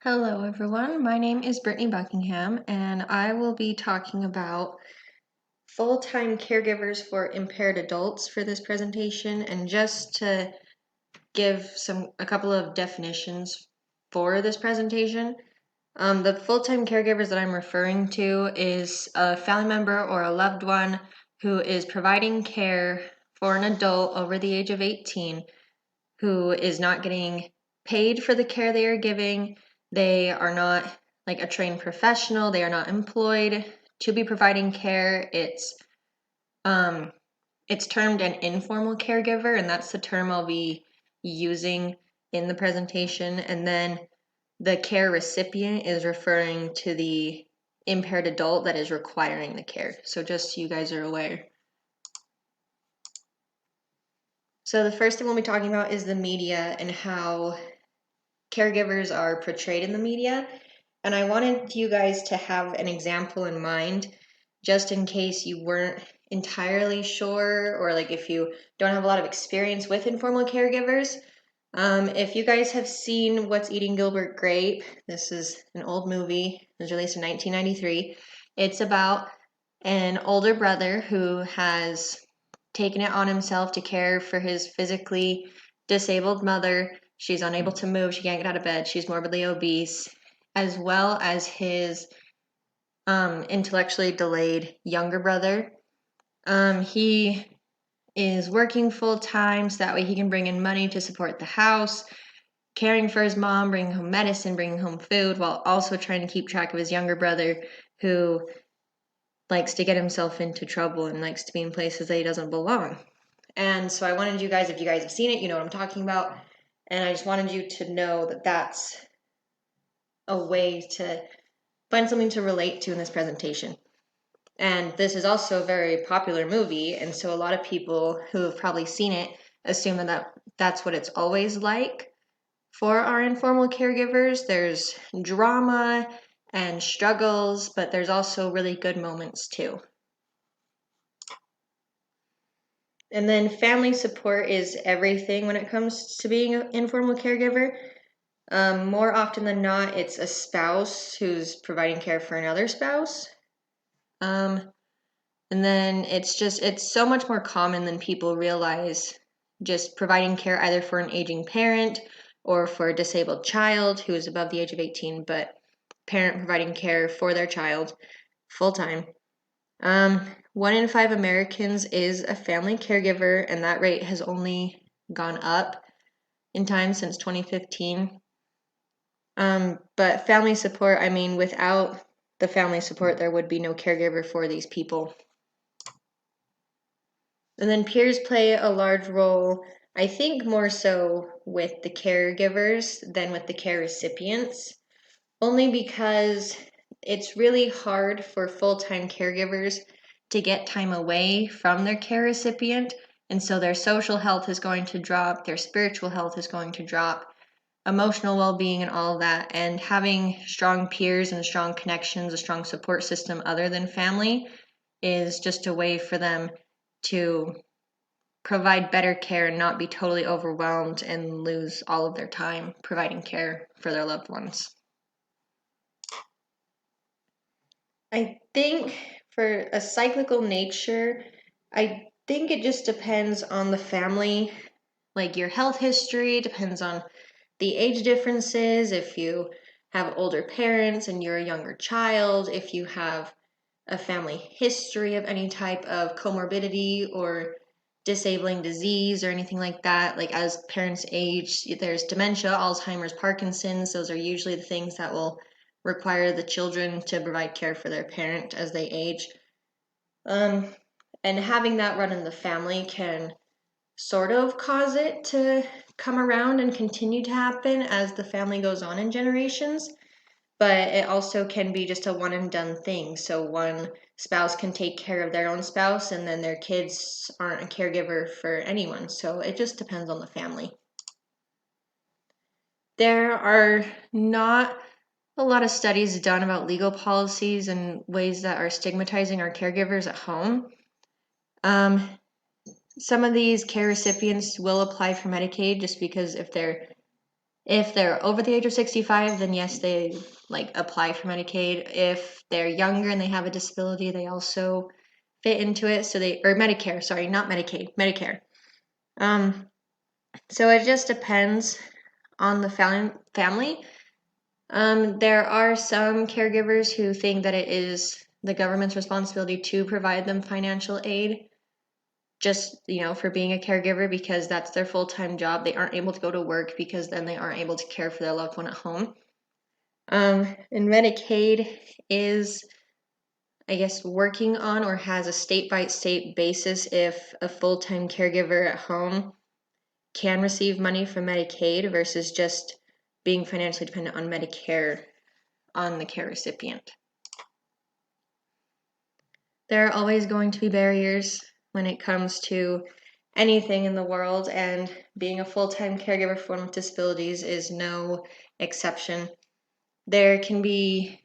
Hello, everyone. My name is Brittany Buckingham, and I will be talking about full-time caregivers for impaired adults for this presentation. And just to give a couple of definitions for this presentation, the full-time caregivers that I'm referring to is a family member or a loved one who is providing care for an adult over the age of 18 who is not getting paid for the care they are giving. They are not like a trained professional. They are not employed to be providing care. It's termed an informal caregiver, and that's the term I'll be using in the presentation. And then the care recipient is referring to the impaired adult that is requiring the care. So just so you guys are aware. So the first thing we'll be talking about is the media and how caregivers are portrayed in the media. And I wanted you guys to have an example in mind just in case you weren't entirely sure, or like if you don't have a lot of experience with informal caregivers. If you guys have seen What's Eating Gilbert Grape, this is an old movie. It was released in 1993. It's about an older brother who has taken it on himself to care for his physically disabled mother. She's unable to move. She can't get out of bed. She's morbidly obese, as well as his intellectually delayed younger brother. He is working full time so that way he can bring in money to support the house, caring for his mom, bringing home medicine, bringing home food, while also trying to keep track of his younger brother who likes to get himself into trouble and likes to be in places that he doesn't belong. And so I wanted you guys, if you guys have seen it, you know what I'm talking about. And I just wanted you to know that that's a way to find something to relate to in this presentation. And this is also a very popular movie, and so a lot of people who have probably seen it assume that that's what it's always like for our informal caregivers. There's drama and struggles, but there's also really good moments too. And then family support is everything when it comes to being an informal caregiver. More often than not, it's a spouse who's providing care for another spouse. And then it's so much more common than people realize, just providing care either for an aging parent or for a disabled child who is above the age of 18, but parent providing care for their child full time. 1 in 5 Americans is a family caregiver, and that rate has only gone up in time since 2015. But family support, I mean, without the family support, there would be no caregiver for these people. And then peers play a large role, I think more so with the caregivers than with the care recipients, only because it's really hard for full-time caregivers to get time away from their care recipient. And so their social health is going to drop, their spiritual health is going to drop, emotional well-being and all of that. And having strong peers and strong connections, a strong support system other than family is just a way for them to provide better care and not be totally overwhelmed and lose all of their time providing care for their loved ones. I think for a cyclical nature, I think it just depends on the family, like your health history, depends on the age differences, if you have older parents and you're a younger child, if you have a family history of any type of comorbidity or disabling disease or anything like that. Like as parents age, there's dementia, Alzheimer's, Parkinson's. Those are usually the things that will require the children to provide care for their parent as they age. And having that run in the family can sort of cause it to come around and continue to happen as the family goes on in generations. But it also can be just a one and done thing. So one spouse can take care of their own spouse, and then their kids aren't a caregiver for anyone. So it just depends on the family. There are not a lot of studies done about legal policies and ways that are stigmatizing our caregivers at home. Some of these care recipients will apply for Medicaid just because if they're If they're over the age of 65, then yes, they like apply for Medicaid. If they're younger and they have a disability, they also fit into it. So or Medicare, sorry, not Medicaid, Medicare. So it just depends on the family. There are some caregivers who think that it is the government's responsibility to provide them financial aid, just, for being a caregiver, because that's their full-time job. They aren't able to go to work because then they aren't able to care for their loved one at home. And Medicaid is, I guess, working on or has a state-by-state basis if a full-time caregiver at home can receive money from Medicaid versus just being financially dependent on Medicare on the care recipient. There are always going to be barriers when it comes to anything in the world, and being a full-time caregiver for one with disabilities is no exception. There can be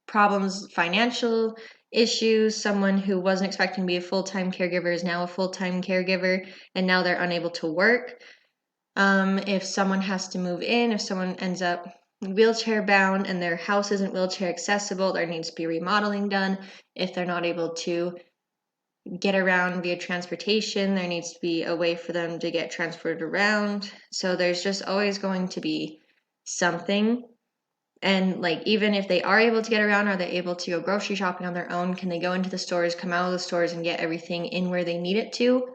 problems, financial issues. Someone who wasn't expecting to be a full-time caregiver is now a full-time caregiver, and now they're unable to work. If someone has to move in, if someone ends up wheelchair bound and their house isn't wheelchair accessible, there needs to be remodeling done. If they're not able to get around via transportation, there needs to be a way for them to get transported around. So there's just always going to be something. And like, even if they are able to get around, are they able to go grocery shopping on their own? Can they go into the stores, come out of the stores, and get everything in where they need it to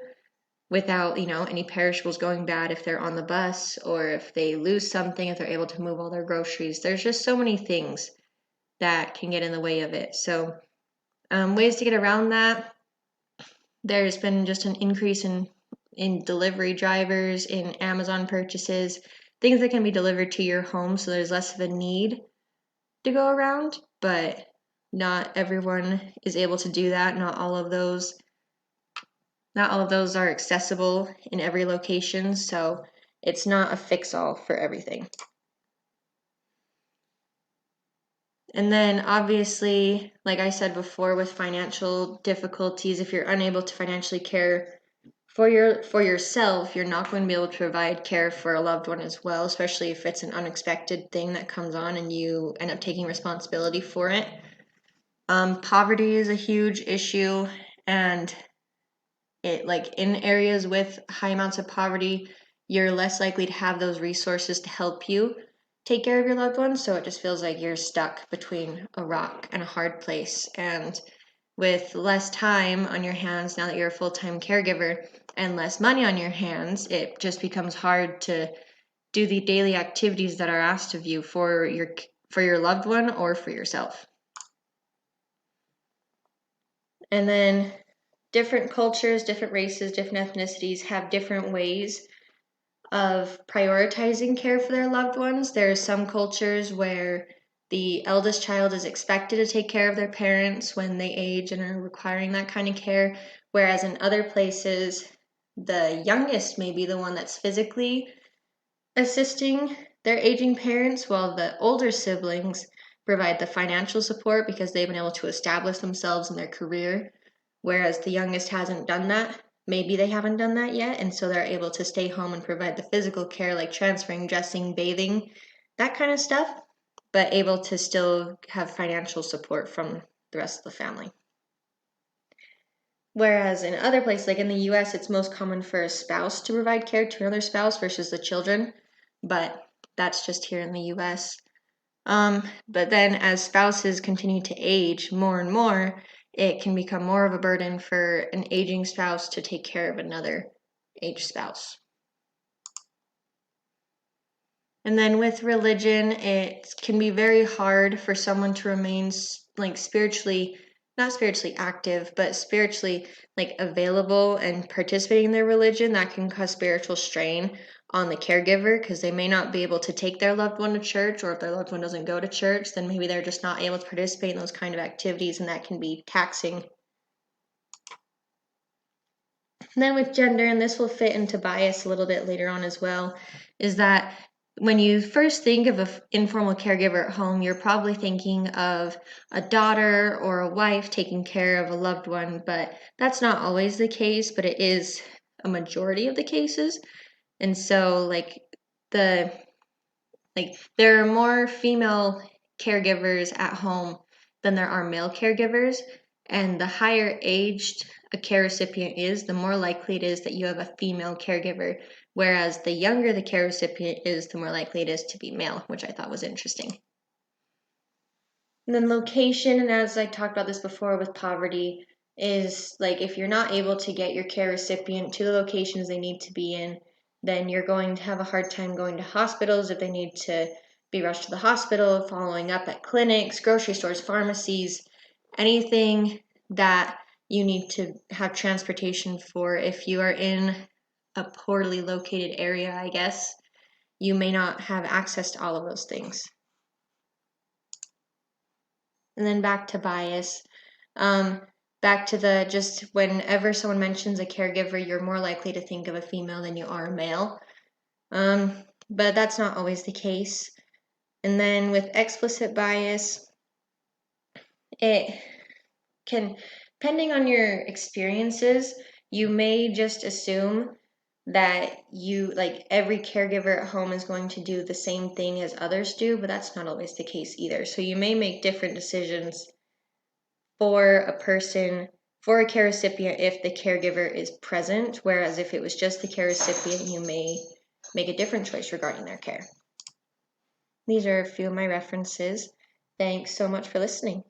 without, any perishables going bad if they're on the bus, or if they lose something, if they're able to move all their groceries? There's just so many things that can get in the way of it. So ways to get around that: there's been just an increase in delivery drivers, in Amazon purchases, things that can be delivered to your home, so there's less of a need to go around. But not everyone is able to do that. Not all of those are accessible in every location, so it's not a fix-all for everything. And then obviously, like I said before, with financial difficulties, if you're unable to financially care for yourself, you're not going to be able to provide care for a loved one as well, especially if it's an unexpected thing that comes on and you end up taking responsibility for it. Poverty is a huge issue, and it, like, in areas with high amounts of poverty, you're less likely to have those resources to help you take care of your loved ones. So it just feels like you're stuck between a rock and a hard place. And with less time on your hands now that you're a full-time caregiver and less money on your hands, it just becomes hard to do the daily activities that are asked of you for your loved one or for yourself. And then different cultures, different races, different ethnicities have different ways of prioritizing care for their loved ones. There are some cultures where the eldest child is expected to take care of their parents when they age and are requiring that kind of care, whereas in other places, the youngest may be the one that's physically assisting their aging parents, while the older siblings provide the financial support because they've been able to establish themselves in their career, whereas the youngest hasn't done that. Maybe they haven't done that yet, and so they're able to stay home and provide the physical care like transferring, dressing, bathing, that kind of stuff, but able to still have financial support from the rest of the family. Whereas in other places, like in the US, it's most common for a spouse to provide care to another spouse versus the children, but that's just here in the US. But then as spouses continue to age more and more, it can become more of a burden for an aging spouse to take care of another aged spouse. And then with religion, it can be very hard for someone to remain like spiritually, not spiritually active, but spiritually like available and participating in their religion. That can cause spiritual strain on the caregiver because they may not be able to take their loved one to church, or if their loved one doesn't go to church, then maybe they're just not able to participate in those kind of activities, and that can be taxing. And then with gender, and this will fit into bias a little bit later on as well, is that when you first think of an informal caregiver at home, you're probably thinking of a daughter or a wife taking care of a loved one, but that's not always the case, but it is a majority of the cases. And so like the Like, there are more female caregivers at home than there are male caregivers. And the higher aged a care recipient is, the more likely it is that you have a female caregiver. Whereas the younger the care recipient is, the more likely it is to be male, which I thought was interesting. And then location, and as I talked about this before with poverty, is like if you're not able to get your care recipient to the locations they need to be in, then you're going to have a hard time going to hospitals if they need to be rushed to the hospital, following up at clinics, grocery stores, pharmacies, anything that you need to have transportation for. If you are in a poorly located area, I guess, you may not have access to all of those things. And then back to bias. Back to the just whenever someone mentions a caregiver, you're more likely to think of a female than you are a male. But that's not always the case. And then with explicit bias, it can, depending on your experiences, you may just assume that you, like, every caregiver at home is going to do the same thing as others do, but that's not always the case either. So you may make different decisions for a person, for a care recipient, if the caregiver is present, whereas if it was just the care recipient, you may make a different choice regarding their care. These are a few of my references. Thanks so much for listening.